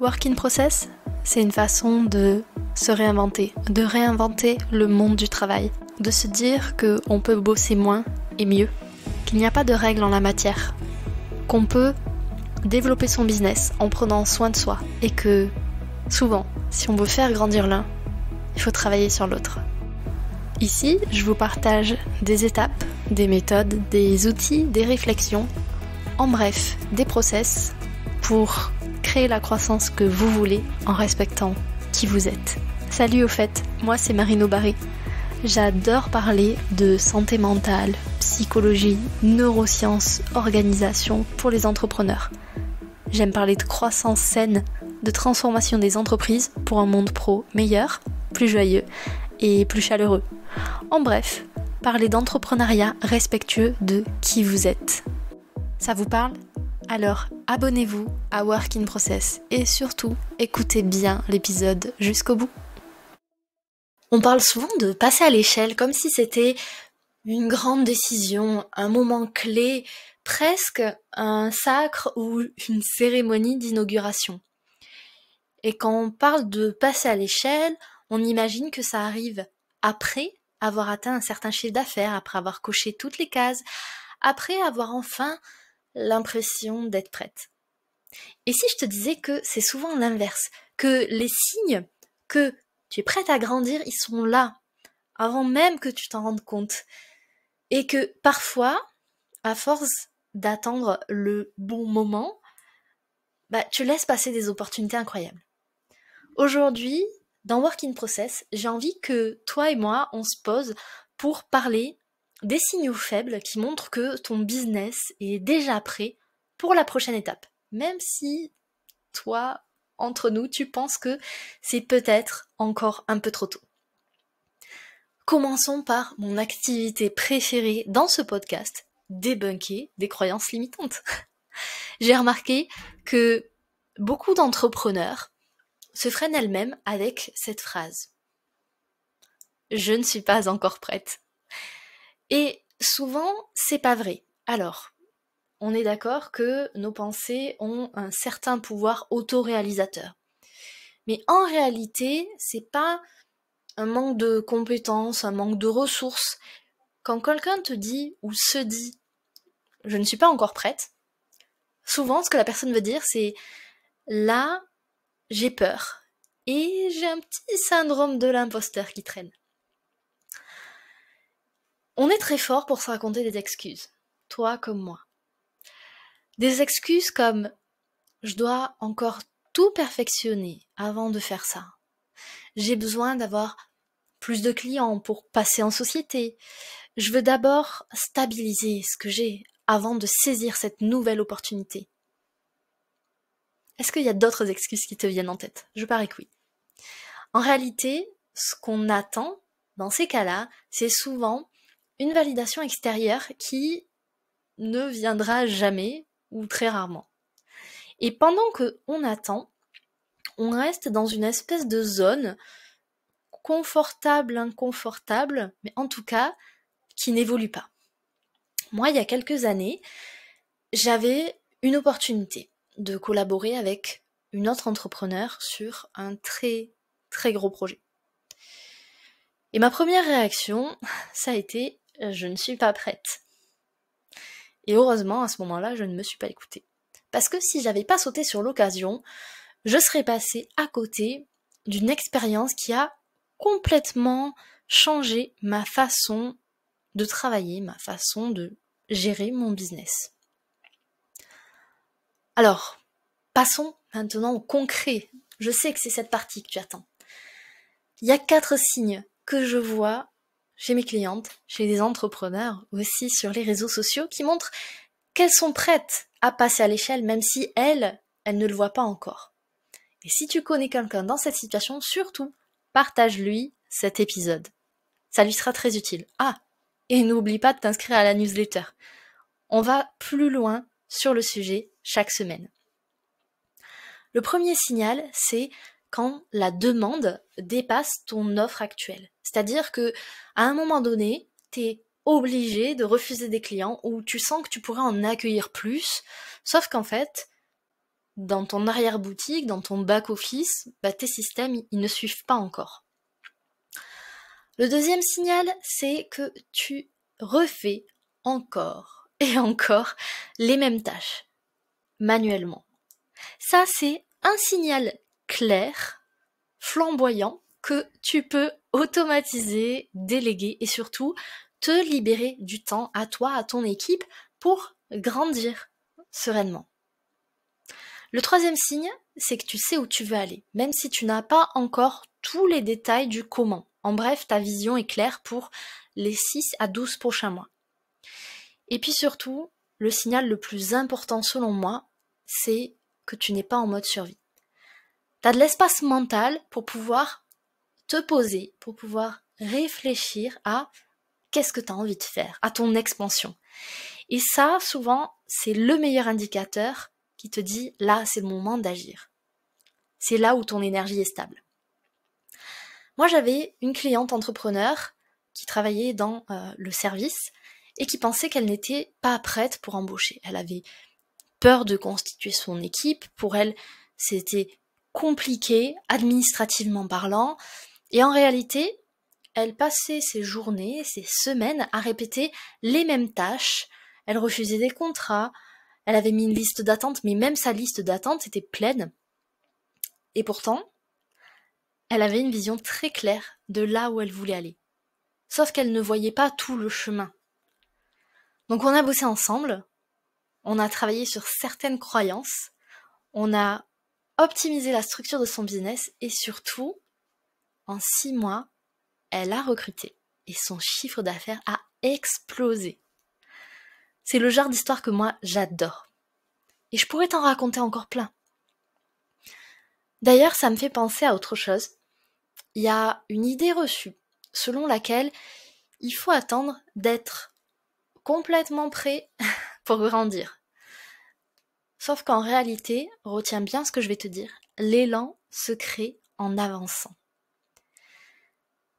Work in process, c'est une façon de se réinventer, de réinventer le monde du travail, de se dire qu'on peut bosser moins et mieux, qu'il n'y a pas de règles en la matière, qu'on peut développer son business en prenant soin de soi et que, souvent, si on veut faire grandir l'un, il faut travailler sur l'autre. Ici, je vous partage des étapes, des méthodes, des outils, des réflexions, en bref, des process pour créer la croissance que vous voulez en respectant qui vous êtes. Salut au fait, moi c'est Marino Barry. J'adore parler de santé mentale, psychologie, neurosciences, organisation pour les entrepreneurs. J'aime parler de croissance saine, de transformation des entreprises pour un monde pro meilleur, plus joyeux et plus chaleureux. En bref, parler d'entrepreneuriat respectueux de qui vous êtes. Ça vous parle ? Alors abonnez-vous à Work in Process et surtout écoutez bien l'épisode jusqu'au bout. On parle souvent de passer à l'échelle comme si c'était une grande décision, un moment clé, presque un sacre ou une cérémonie d'inauguration. Et quand on parle de passer à l'échelle, on imagine que ça arrive après avoir atteint un certain chiffre d'affaires, après avoir coché toutes les cases, après avoir enfin l'impression d'être prête. Et si je te disais que c'est souvent l'inverse, que les signes que tu es prête à grandir, ils sont là, avant même que tu t'en rendes compte. Et que parfois, à force d'attendre le bon moment, tu laisses passer des opportunités incroyables. Aujourd'hui, dans Work in Process, j'ai envie que toi et moi, on se pose pour parler des signaux faibles qui montrent que ton business est déjà prêt pour la prochaine étape. Même si toi, entre nous, tu penses que c'est peut-être encore un peu trop tôt. Commençons par mon activité préférée dans ce podcast, débunker des croyances limitantes. J'ai remarqué que beaucoup d'entrepreneurs se freinent elles-mêmes avec cette phrase. Je ne suis pas encore prête. Et souvent, c'est pas vrai. Alors, on est d'accord que nos pensées ont un certain pouvoir autoréalisateur. Mais en réalité, c'est pas un manque de compétences, un manque de ressources. Quand quelqu'un te dit ou se dit « je ne suis pas encore prête », souvent ce que la personne veut dire c'est « là, j'ai peur et j'ai un petit syndrome de l'imposteur qui traîne ». On est très fort pour se raconter des excuses, toi comme moi. Des excuses comme « je dois encore tout perfectionner avant de faire ça ». J'ai besoin d'avoir plus de clients pour passer en société. Je veux d'abord stabiliser ce que j'ai avant de saisir cette nouvelle opportunité. Est-ce qu'il y a d'autres excuses qui te viennent en tête ? Je parie que oui. En réalité, ce qu'on attend dans ces cas-là, c'est souvent une validation extérieure qui ne viendra jamais ou très rarement. Et pendant qu'on attend, on reste dans une espèce de zone confortable, inconfortable, mais en tout cas, qui n'évolue pas. Moi, il y a quelques années, j'avais une opportunité de collaborer avec une autre entrepreneur sur un très, très gros projet. Et ma première réaction, ça a été « je ne suis pas prête ». Et heureusement, à ce moment-là, je ne me suis pas écoutée. Parce que si j'avais pas sauté sur l'occasion, je serais passée à côté d'une expérience qui a complètement changé ma façon de travailler, ma façon de gérer mon business. Alors, passons maintenant au concret. Je sais que c'est cette partie que tu attends. Il y a 4 signes que je vois chez mes clientes, chez des entrepreneurs, aussi sur les réseaux sociaux, qui montrent qu'elles sont prêtes à passer à l'échelle, même si elles ne le voient pas encore. Et si tu connais quelqu'un dans cette situation, surtout, partage-lui cet épisode. Ça lui sera très utile. Ah, et n'oublie pas de t'inscrire à la newsletter. On va plus loin sur le sujet chaque semaine. Le premier signal, c'est quand la demande dépasse ton offre actuelle. C'est-à-dire que à un moment donné, tu es obligé de refuser des clients ou tu sens que tu pourrais en accueillir plus, sauf qu'en fait, dans ton arrière-boutique, dans ton back-office, tes systèmes, ils ne suivent pas encore. Le deuxième signal, c'est que tu refais encore et encore les mêmes tâches, manuellement. Ça, c'est un signal clair, flamboyant, que tu peux automatiser, déléguer et surtout te libérer du temps à toi, à ton équipe pour grandir sereinement. Le troisième signe, c'est que tu sais où tu veux aller, même si tu n'as pas encore tous les détails du comment. En bref, ta vision est claire pour les 6 à 12 prochains mois. Et puis surtout, le signal le plus important selon moi, c'est que tu n'es pas en mode survie. Tu as de l'espace mental pour pouvoir te poser, pour pouvoir réfléchir à qu'est-ce que tu as envie de faire, à ton expansion. Et ça, souvent, c'est le meilleur indicateur qui te dit, là, c'est le moment d'agir. C'est là où ton énergie est stable. Moi, j'avais une cliente entrepreneur qui travaillait dans le service et qui pensait qu'elle n'était pas prête pour embaucher. Elle avait peur de constituer son équipe. Pour elle, c'était compliqué, administrativement parlant. Et en réalité, elle passait ses journées, ses semaines à répéter les mêmes tâches. Elle refusait des contrats. Elle avait mis une liste d'attente, mais même sa liste d'attente était pleine. Et pourtant, elle avait une vision très claire de là où elle voulait aller. Sauf qu'elle ne voyait pas tout le chemin. Donc on a bossé ensemble, on a travaillé sur certaines croyances, on a optimisé la structure de son business et surtout, en 6 mois, elle a recruté et son chiffre d'affaires a explosé. C'est le genre d'histoire que moi j'adore. Et je pourrais t'en raconter encore plein. D'ailleurs, ça me fait penser à autre chose. Il y a une idée reçue selon laquelle il faut attendre d'être complètement prêt pour grandir. Sauf qu'en réalité, retiens bien ce que je vais te dire, l'élan se crée en avançant.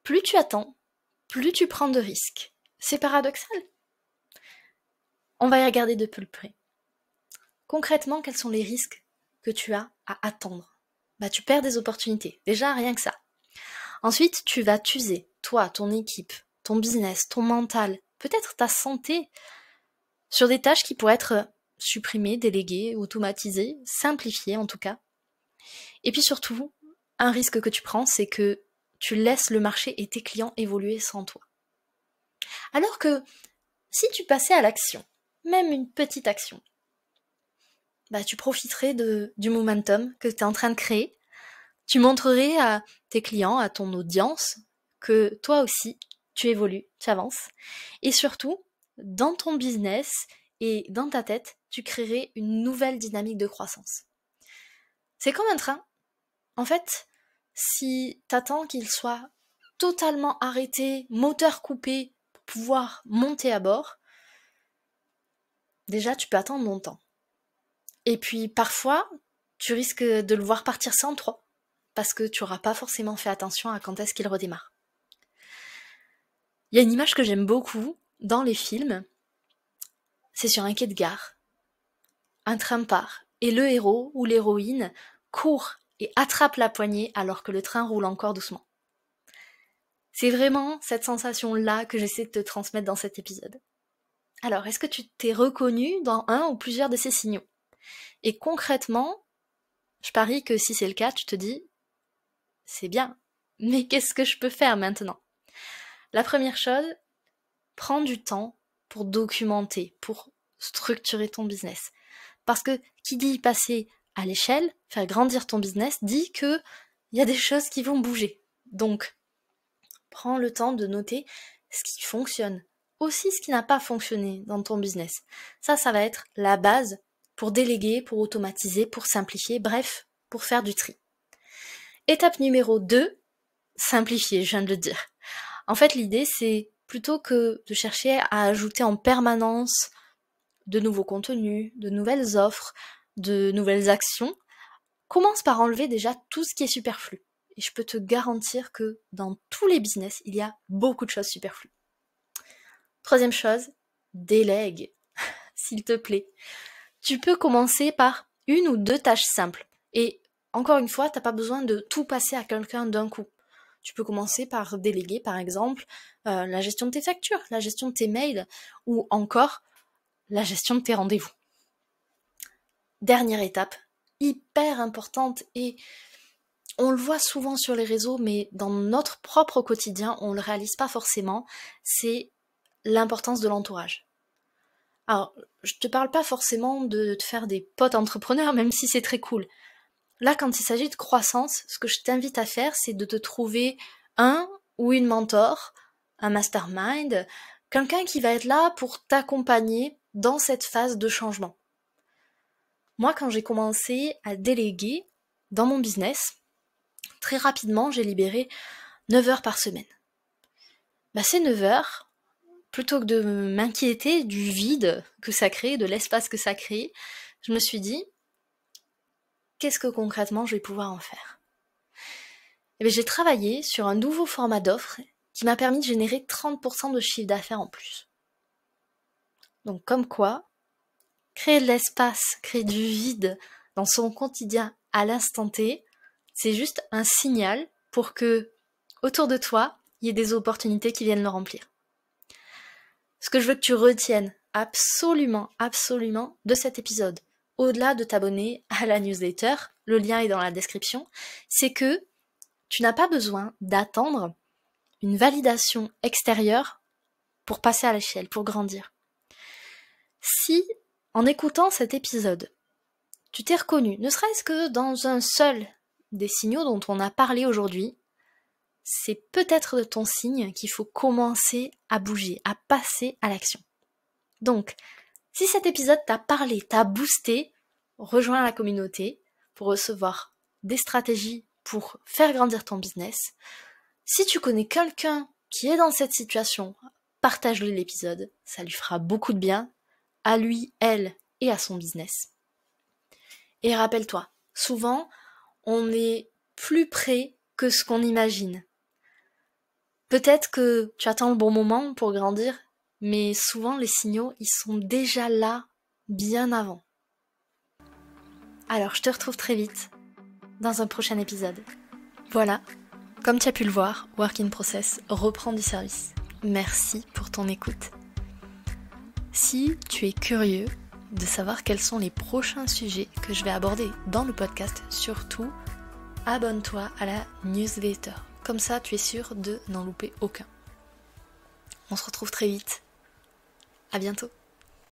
Plus tu attends, plus tu prends de risques. C'est paradoxal. On va y regarder de plus près. Concrètement, quels sont les risques que tu as à attendre ? Tu perds des opportunités. Déjà, rien que ça. Ensuite, tu vas t'user, toi, ton équipe, ton business, ton mental, peut-être ta santé, sur des tâches qui pourraient être supprimées, déléguées, automatisées, simplifiées en tout cas. Et puis surtout, un risque que tu prends, c'est que tu laisses le marché et tes clients évoluer sans toi. Alors que si tu passais à l'action, même une petite action, tu profiterais du momentum que tu es en train de créer. Tu montrerais à tes clients, à ton audience, que toi aussi, tu évolues, tu avances. Et surtout, dans ton business et dans ta tête, tu créerais une nouvelle dynamique de croissance. C'est comme un train. En fait, si tu attends qu'il soit totalement arrêté, moteur coupé, pour pouvoir monter à bord, déjà, tu peux attendre longtemps. Et puis, parfois, tu risques de le voir partir sans toi, parce que tu n'auras pas forcément fait attention à quand est-ce qu'il redémarre. Il y a une image que j'aime beaucoup dans les films, c'est sur un quai de gare. Un train part, et le héros ou l'héroïne court et attrape la poignée alors que le train roule encore doucement. C'est vraiment cette sensation-là que j'essaie de te transmettre dans cet épisode. Alors, est-ce que tu t'es reconnu dans un ou plusieurs de ces signaux ? Et concrètement, je parie que si c'est le cas, tu te dis « c'est bien, mais qu'est-ce que je peux faire maintenant ?» La première chose, prends du temps pour documenter, pour structurer ton business. Parce que qui dit passer à l'échelle, faire grandir ton business, dit qu'il y a des choses qui vont bouger. Donc, prends le temps de noter ce qui fonctionne, aussi ce qui n'a pas fonctionné dans ton business. Ça va être la base pour déléguer, pour automatiser, pour simplifier, bref, pour faire du tri. Étape numéro 2, simplifier, je viens de le dire. En fait, l'idée, c'est plutôt que de chercher à ajouter en permanence de nouveaux contenus, de nouvelles offres, de nouvelles actions, commence par enlever déjà tout ce qui est superflu. Et je peux te garantir que dans tous les business, il y a beaucoup de choses superflues. Troisième chose, délègue, s'il te plaît. Tu peux commencer par une ou deux tâches simples. Et encore une fois, t'as pas besoin de tout passer à quelqu'un d'un coup. Tu peux commencer par déléguer, par exemple, la gestion de tes factures, la gestion de tes mails, ou encore la gestion de tes rendez-vous. Dernière étape, hyper importante, et on le voit souvent sur les réseaux, mais dans notre propre quotidien, on le réalise pas forcément, c'est l'importance de l'entourage. Alors, je te parle pas forcément de te faire des potes entrepreneurs, même si c'est très cool. Là, quand il s'agit de croissance, ce que je t'invite à faire, c'est de te trouver un ou une mentor, un mastermind, quelqu'un qui va être là pour t'accompagner dans cette phase de changement. Moi, quand j'ai commencé à déléguer dans mon business, très rapidement, j'ai libéré 9 heures par semaine. Ces 9 heures, plutôt que de m'inquiéter du vide que ça crée, de l'espace que ça crée, je me suis dit, qu'est-ce que concrètement je vais pouvoir en faire ? J'ai travaillé sur un nouveau format d'offre qui m'a permis de générer 30% de chiffre d'affaires en plus. Donc comme quoi, créer de l'espace, créer du vide dans son quotidien à l'instant T, c'est juste un signal pour que, autour de toi, il y ait des opportunités qui viennent le remplir. Ce que je veux que tu retiennes absolument de cet épisode, au-delà de t'abonner à la newsletter, le lien est dans la description, c'est que tu n'as pas besoin d'attendre une validation extérieure pour passer à l'échelle, pour grandir. Si, en écoutant cet épisode, tu t'es reconnu, ne serait-ce que dans un seul des signaux dont on a parlé aujourd'hui, c'est peut-être de ton signe qu'il faut commencer à bouger, à passer à l'action. Donc, si cet épisode t'a parlé, t'a boosté, rejoins la communauté pour recevoir des stratégies pour faire grandir ton business. Si tu connais quelqu'un qui est dans cette situation, partage-lui l'épisode, ça lui fera beaucoup de bien, à lui, elle et à son business. Et rappelle-toi, souvent, on est plus près que ce qu'on imagine. Peut-être que tu attends le bon moment pour grandir, mais souvent les signaux, ils sont déjà là, bien avant. Alors, je te retrouve très vite dans un prochain épisode. Voilà, comme tu as pu le voir, Work in Process reprend du service. Merci pour ton écoute. Si tu es curieux de savoir quels sont les prochains sujets que je vais aborder dans le podcast, surtout, abonne-toi à la newsletter. Comme ça, tu es sûr de n'en louper aucun. On se retrouve très vite. À bientôt.